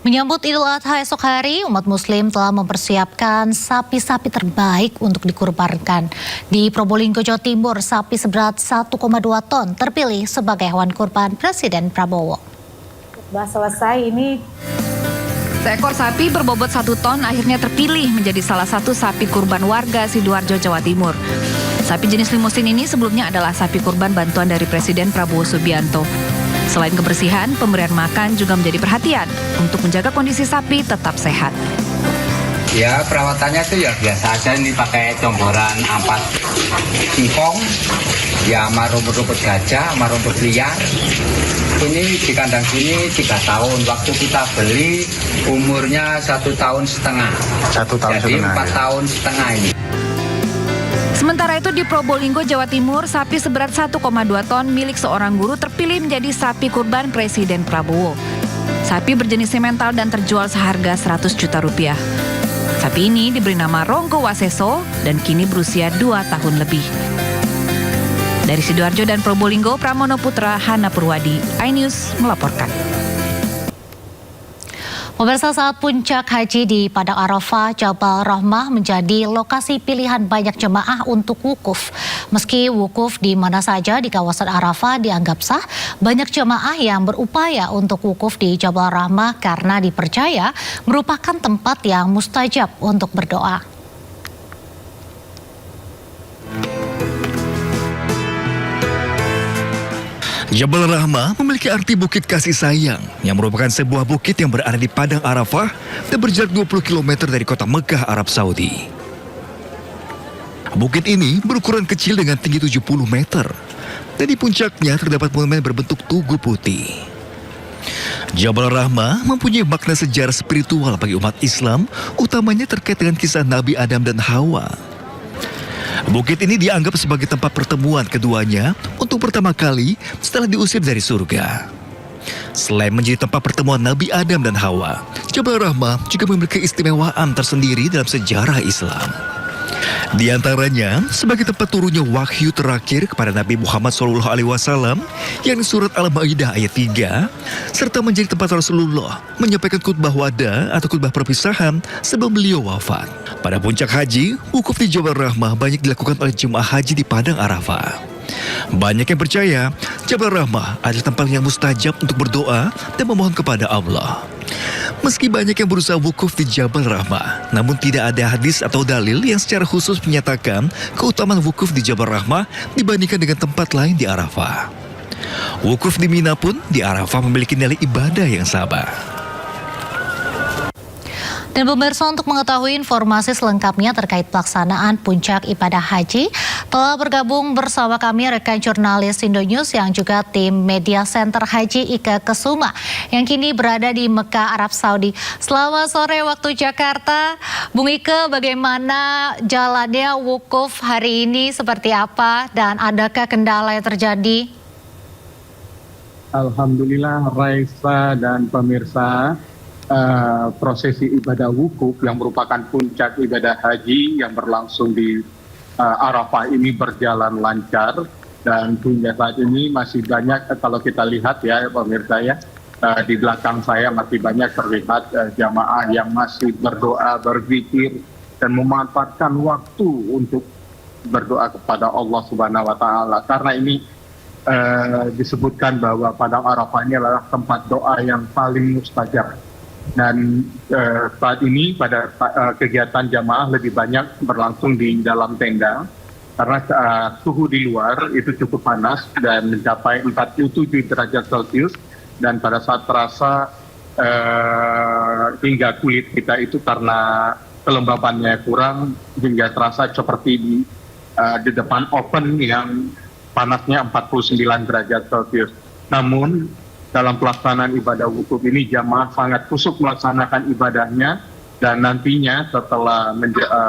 Menyambut Idul Adha esok hari, umat Muslim telah mempersiapkan sapi-sapi terbaik untuk dikurbankan. Di Probolinggo, Jawa Timur, sapi seberat 1,2 ton terpilih sebagai hewan kurban Presiden Prabowo. Sudah selesai ini. Seekor sapi berbobot 1 ton akhirnya terpilih menjadi salah satu sapi kurban warga Sidoarjo, Jawa Timur. Sapi jenis limusin ini sebelumnya adalah sapi kurban bantuan dari Presiden Prabowo Subianto. Selain kebersihan, pemberian makan juga menjadi perhatian untuk menjaga kondisi sapi tetap sehat. Ya, perawatannya itu ya biasa aja, ini pakai comboran ampas singkong, ya sama rumput-rumput gajah, sama rumput liar. Ini di kandang sini 3 tahun, waktu kita beli umurnya 1,5 tahun. 1 tahun Jadi setengah. 4 tahun setengah ini. Sementara itu di Probolinggo, Jawa Timur, sapi seberat 1,2 ton milik seorang guru terpilih menjadi sapi kurban Presiden Prabowo. Sapi berjenis semental dan terjual seharga 100 juta rupiah. Sapi ini diberi nama Ronggo Waseso dan kini berusia 2 tahun lebih. Dari Sidoarjo dan Probolinggo, Pramono Putra, Hana Purwadi, iNews melaporkan. Pemirsa, saat puncak haji di Padang Arafah, Jabal Rahmah menjadi lokasi pilihan banyak jemaah untuk wukuf. Meski wukuf di mana saja di kawasan Arafah dianggap sah, banyak jemaah yang berupaya untuk wukuf di Jabal Rahmah karena dipercaya merupakan tempat yang mustajab untuk berdoa. Jabal Rahmah memiliki arti bukit kasih sayang yang merupakan sebuah bukit yang berada di Padang Arafah dan berjarak 20 km dari kota Mekah, Arab Saudi. Bukit ini berukuran kecil dengan tinggi 70 meter dan di puncaknya terdapat monumen berbentuk tugu putih. Jabal Rahmah mempunyai makna sejarah spiritual bagi umat Islam, utamanya terkait dengan kisah Nabi Adam dan Hawa. Bukit ini dianggap sebagai tempat pertemuan keduanya untuk pertama kali setelah diusir dari surga. Selain menjadi tempat pertemuan Nabi Adam dan Hawa, Jabal Rahmah juga memiliki keistimewaan tersendiri dalam sejarah Islam. Di antaranya, sebagai tempat turunnya wahyu terakhir kepada Nabi Muhammad SAW, yakni surat Al-Maidah ayat 3, serta menjadi tempat Rasulullah menyampaikan khutbah wada atau khutbah perpisahan sebelum beliau wafat. Pada puncak haji, wukuf di Jabal Rahmah banyak dilakukan oleh jemaah haji di Padang Arafah. Banyak yang percaya Jabal Rahmah adalah tempat yang mustajab untuk berdoa dan memohon kepada Allah. Meski banyak yang berusaha wukuf di Jabal Rahmah, namun tidak ada hadis atau dalil yang secara khusus menyatakan keutamaan wukuf di Jabal Rahmah dibandingkan dengan tempat lain di Arafah. Wukuf di Mina pun di Arafah memiliki nilai ibadah yang sama. Dan pemirsa, untuk mengetahui informasi selengkapnya terkait pelaksanaan puncak ibadah haji, telah bergabung bersama kami rekan jurnalis Indonews yang juga tim Media Center Haji Ika Kesuma yang kini berada di Mekah, Arab Saudi. Selamat sore waktu Jakarta. Bung Ika, bagaimana jalannya wukuf hari ini, seperti apa dan adakah kendala yang terjadi? Alhamdulillah, Raisa dan pemirsa, prosesi ibadah wukuf yang merupakan puncak ibadah haji yang berlangsung di Arafah ini berjalan lancar, dan hingga saat ini masih banyak, kalau kita lihat ya pemirsa ya, di belakang saya masih banyak terlihat jamaah yang masih berdoa, berzikir dan memanfaatkan waktu untuk berdoa kepada Allah Subhanahu wa Ta'ala, karena ini disebutkan bahwa Padang Arafah ini adalah tempat doa yang paling mustajab. Dan saat ini pada kegiatan jamaah lebih banyak berlangsung di dalam tenda karena suhu di luar itu cukup panas dan mencapai 47 derajat Celcius, dan pada saat terasa hingga kulit kita itu karena kelembabannya kurang hingga terasa seperti di depan oven yang panasnya 49 derajat Celcius. Namun dalam pelaksanaan ibadah wukuf ini jamaah sangat khusyuk melaksanakan ibadahnya, dan nantinya setelah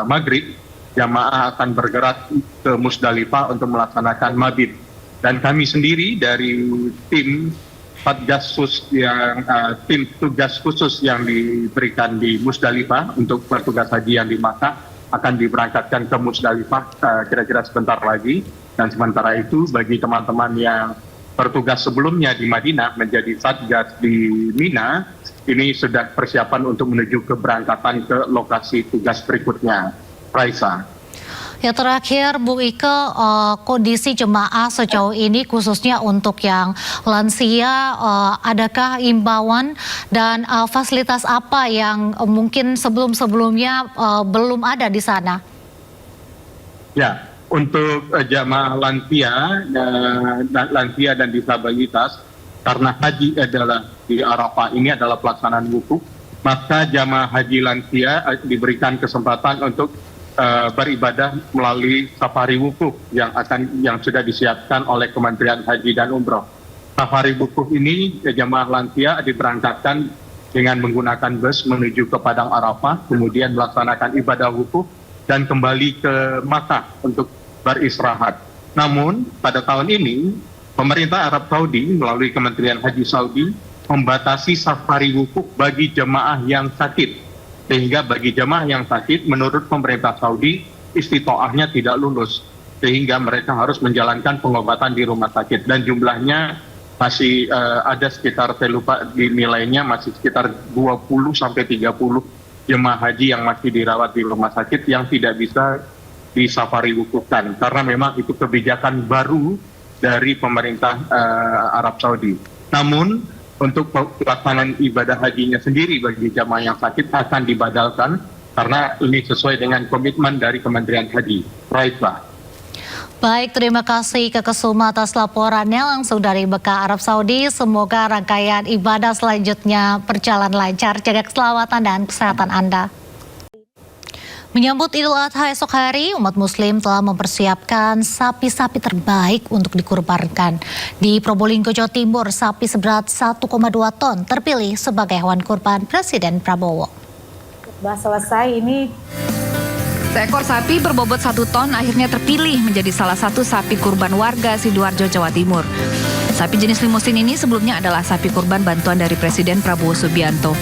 maghrib jamaah akan bergerak ke Musdalifah untuk melaksanakan mabit. Dan kami sendiri dari tim tim tugas khusus yang diberikan di Musdalifah untuk bertugas haji yang di Makkah akan diberangkatkan ke Musdalifah kira-kira sebentar lagi. Dan sementara itu bagi teman-teman yang bertugas sebelumnya di Madinah menjadi satgas di Mina, ini sudah persiapan untuk menuju keberangkatan ke lokasi tugas berikutnya. Raisa. Ya, terakhir Bu Ike, kondisi jemaah sejauh ini khususnya untuk yang lansia, adakah imbauan dan fasilitas apa yang mungkin sebelum-sebelumnya belum ada di sana? Ya, untuk jamaah lansia dan disabilitas, karena haji adalah di Arafah ini adalah pelaksanaan wukuf, maka jamaah haji lansia diberikan kesempatan untuk beribadah melalui safari wukuf yang sudah disiapkan oleh Kementerian Haji dan Umroh. Safari wukuf ini jamaah lansia diberangkatkan dengan menggunakan bus menuju ke Padang Arafah, kemudian melaksanakan ibadah wukuf dan kembali ke Makkah untuk beristirahat. Namun pada tahun ini pemerintah Arab Saudi melalui Kementerian Haji Saudi membatasi safari wukuf bagi jemaah yang sakit. Sehingga bagi jemaah yang sakit, menurut pemerintah Saudi, istitoahnya tidak lulus. Sehingga mereka harus menjalankan pengobatan di rumah sakit. Dan jumlahnya masih ada sekitar, saya lupa di nilainya, masih sekitar 20-30 jemaah haji yang masih dirawat di rumah sakit yang tidak bisa disafari wukufkan. Karena memang itu kebijakan baru dari pemerintah Arab Saudi. Namun, untuk pelaksanaan ibadah hajinya sendiri bagi jamaah yang sakit akan dibadalkan karena ini sesuai dengan komitmen dari Kementerian Haji. Raisa. Baik, terima kasih Kak Kesuma atas laporannya langsung dari Mekah, Arab Saudi. Semoga rangkaian ibadah selanjutnya berjalan lancar. Jaga keselamatan dan kesehatan Anda. Menyambut Idul Adha esok hari, umat muslim telah mempersiapkan sapi-sapi terbaik untuk dikurbankan. Di Probolinggo, Jawa Timur, sapi seberat 1,2 ton terpilih sebagai hewan kurban Presiden Prabowo. Sudah selesai ini. Seekor sapi berbobot 1 ton akhirnya terpilih menjadi salah satu sapi kurban warga Sidoarjo, Jawa Timur. Sapi jenis limusin ini sebelumnya adalah sapi kurban bantuan dari Presiden Prabowo Subianto.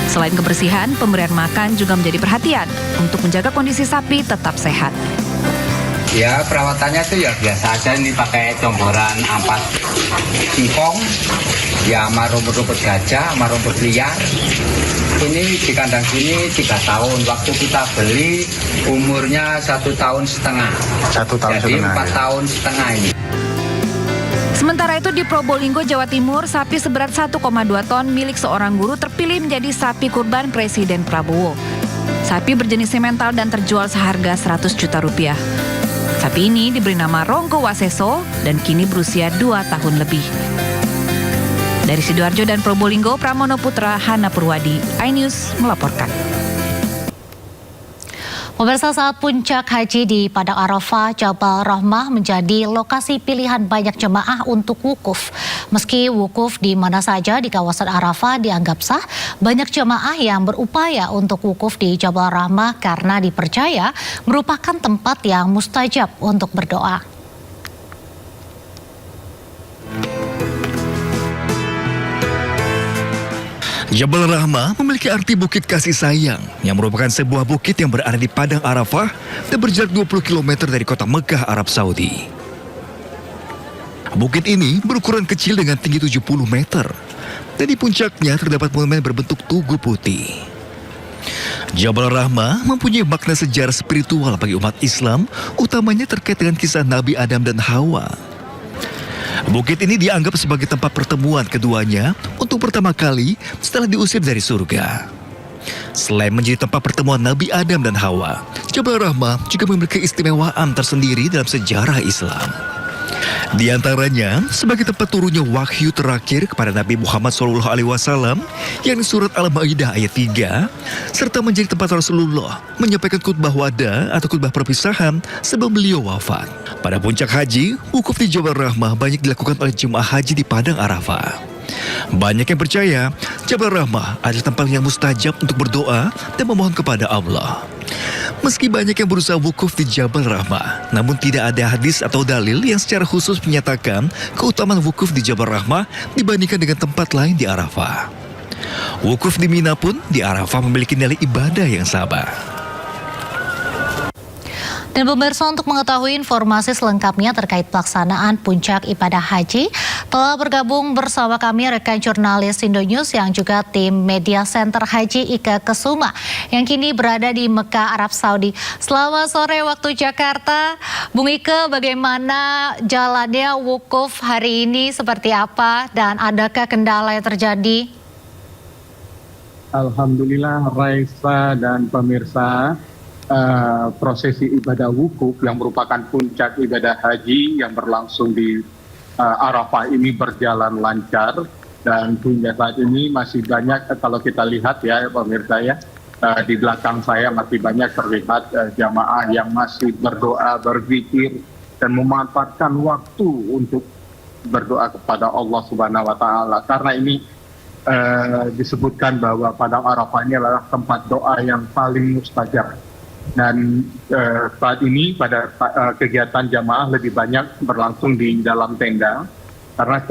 Selain kebersihan, pemberian makan juga menjadi perhatian untuk menjaga kondisi sapi tetap sehat. Ya, perawatannya itu ya biasa aja, ini pakai comboran ampas singkong, ya sama rumput-rumput gajah, sama rumput liar. Ini di kandang sini 3 tahun, waktu kita beli umurnya 1,5 tahun. 1,5 tahun. Jadi 4 tahun setengah ini. Sementara itu di Probolinggo, Jawa Timur, sapi seberat 1,2 ton milik seorang guru terpilih menjadi sapi kurban Presiden Prabowo. Sapi berjenis semental dan terjual seharga 100 juta rupiah. Sapi ini diberi nama Ronggo Waseso dan kini berusia 2 tahun lebih. Dari Sidoarjo dan Probolinggo, Pramono Putra, Hana Purwadi, iNews melaporkan. Pemirsa, saat puncak haji di Padang Arafah, Jabal Rahmah menjadi lokasi pilihan banyak jemaah untuk wukuf. Meski wukuf di mana saja di kawasan Arafah dianggap sah, banyak jemaah yang berupaya untuk wukuf di Jabal Rahmah karena dipercaya merupakan tempat yang mustajab untuk berdoa. Jabal Rahmah memiliki arti bukit kasih sayang yang merupakan sebuah bukit yang berada di Padang Arafah dan berjarak 20 km dari kota Mekah, Arab Saudi. Bukit ini berukuran kecil dengan tinggi 70 meter dan di puncaknya terdapat monumen berbentuk tugu putih. Jabal Rahmah mempunyai makna sejarah spiritual bagi umat Islam, utamanya terkait dengan kisah Nabi Adam dan Hawa. Bukit ini dianggap sebagai tempat pertemuan keduanya untuk pertama kali setelah diusir dari surga. Selain menjadi tempat pertemuan Nabi Adam dan Hawa, Jabal Rahmah juga memiliki keistimewaan tersendiri dalam sejarah Islam. Di antaranya sebagai tempat turunnya wahyu terakhir kepada Nabi Muhammad SAW, yakni surat Al-Maidah ayat 3, serta menjadi tempat Rasulullah menyampaikan khutbah wada atau khutbah perpisahan sebelum beliau wafat. Pada puncak haji, wukuf di Jabal Rahmah banyak dilakukan oleh jemaah haji di Padang Arafah. Banyak yang percaya Jabal Rahmah adalah tempat yang mustajab untuk berdoa dan memohon kepada Allah. Meski banyak yang berusaha wukuf di Jabal Rahmah, namun tidak ada hadis atau dalil yang secara khusus menyatakan keutamaan wukuf di Jabal Rahmah dibandingkan dengan tempat lain di Arafah. Wukuf di Mina pun di Arafah memiliki nilai ibadah yang sama. Dan pemirsa, untuk mengetahui informasi selengkapnya terkait pelaksanaan puncak ibadah haji, Telah bergabung bersama kami rekan jurnalis Indonews yang juga tim Media Center Haji Ika Kesuma yang kini berada di Mekah, Arab Saudi. Selamat sore waktu Jakarta. Bung Ika, bagaimana jalannya wukuf hari ini, seperti apa dan adakah kendala yang terjadi? Alhamdulillah, Raisa dan pemirsa, prosesi ibadah wukuf yang merupakan puncak ibadah haji yang berlangsung di Arafah ini berjalan lancar, dan hingga saat ini masih banyak, kalau kita lihat ya pemirsa ya, di belakang saya masih banyak terlihat jamaah yang masih berdoa, berzikir dan memanfaatkan waktu untuk berdoa kepada Allah Subhanahu wa Ta'ala, karena ini disebutkan bahwa Padang Arafah ini adalah tempat doa yang paling mustajab. Dan saat ini pada kegiatan jamaah lebih banyak berlangsung di dalam tenda karena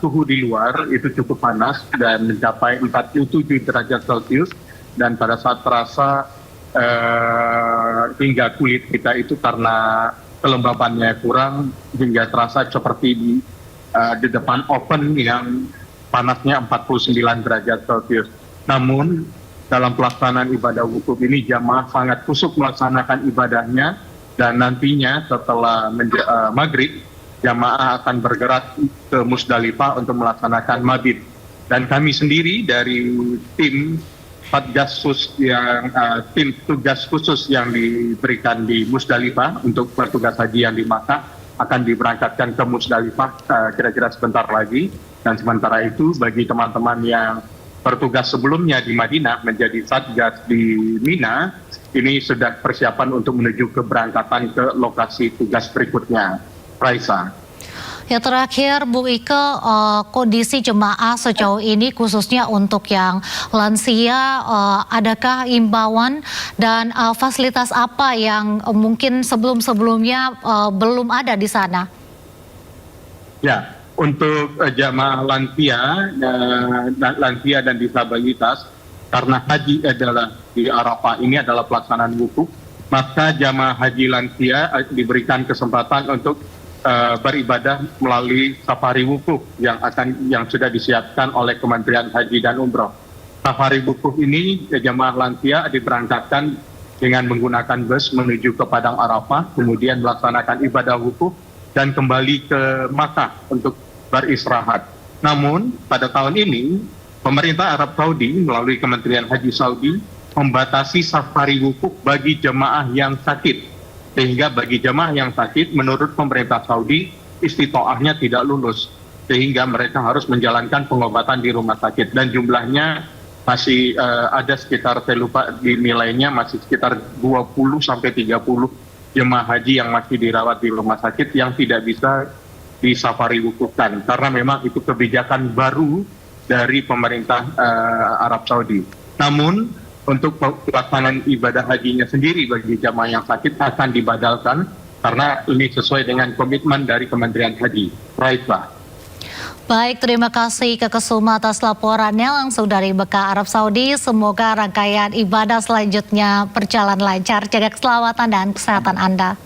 suhu di luar itu cukup panas dan mencapai 47 derajat Celcius, dan pada saat terasa hingga kulit kita itu karena kelembabannya kurang hingga terasa seperti di depan oven yang panasnya 49 derajat Celcius. Namun dalam pelaksanaan ibadah wukuf ini jamaah sangat kusuk melaksanakan ibadahnya, dan nantinya setelah maghrib jamaah akan bergerak ke Musdalifah untuk melaksanakan mabit. Dan kami sendiri dari tim Satgas tim tugas khusus yang diberikan di Musdalifah untuk petugas haji yang di Makkah akan diberangkatkan ke Musdalifah kira-kira sebentar lagi. Dan sementara itu bagi teman-teman yang bertugas sebelumnya di Madinah menjadi Satgas di Mina, ini sudah persiapan untuk menuju keberangkatan ke lokasi tugas berikutnya. Raisa. Ya, terakhir Bu Ika, kondisi jemaah sejauh ini khususnya untuk yang lansia, adakah imbauan dan fasilitas apa yang mungkin sebelum-sebelumnya belum ada di sana? Ya, untuk jamaah lansia dan disabilitas, karena haji adalah di Arafah ini adalah pelaksanaan wukuf, maka jamaah haji lansia diberikan kesempatan untuk beribadah melalui safari wukuf yang sudah disiapkan oleh Kementerian Haji dan Umroh. Safari wukuf ini jamaah lansia diberangkatkan dengan menggunakan bus menuju ke Padang Arafah, kemudian melaksanakan ibadah wukuf dan kembali ke Makkah untuk beristirahat. Namun pada tahun ini pemerintah Arab Saudi melalui Kementerian Haji Saudi membatasi safari wukuf bagi jemaah yang sakit, sehingga bagi jemaah yang sakit menurut pemerintah Saudi istitoahnya tidak lulus, sehingga mereka harus menjalankan pengobatan di rumah sakit, dan jumlahnya masih ada sekitar, saya lupa di nilainya, masih sekitar 20 sampai 30 jemaah haji yang masih dirawat di rumah sakit yang tidak bisa di safari wukufkan, karena memang itu kebijakan baru dari pemerintah Arab Saudi. Namun untuk pelaksanaan ibadah hajinya sendiri bagi jamaah yang sakit akan dibadalkan karena ini sesuai dengan komitmen dari Kementerian Haji. Raisa. Baik, terima kasih Ika Kesuma atas laporannya langsung dari Mekah, Arab Saudi. Semoga rangkaian ibadah selanjutnya berjalan lancar. Jaga keselamatan dan kesehatan Anda.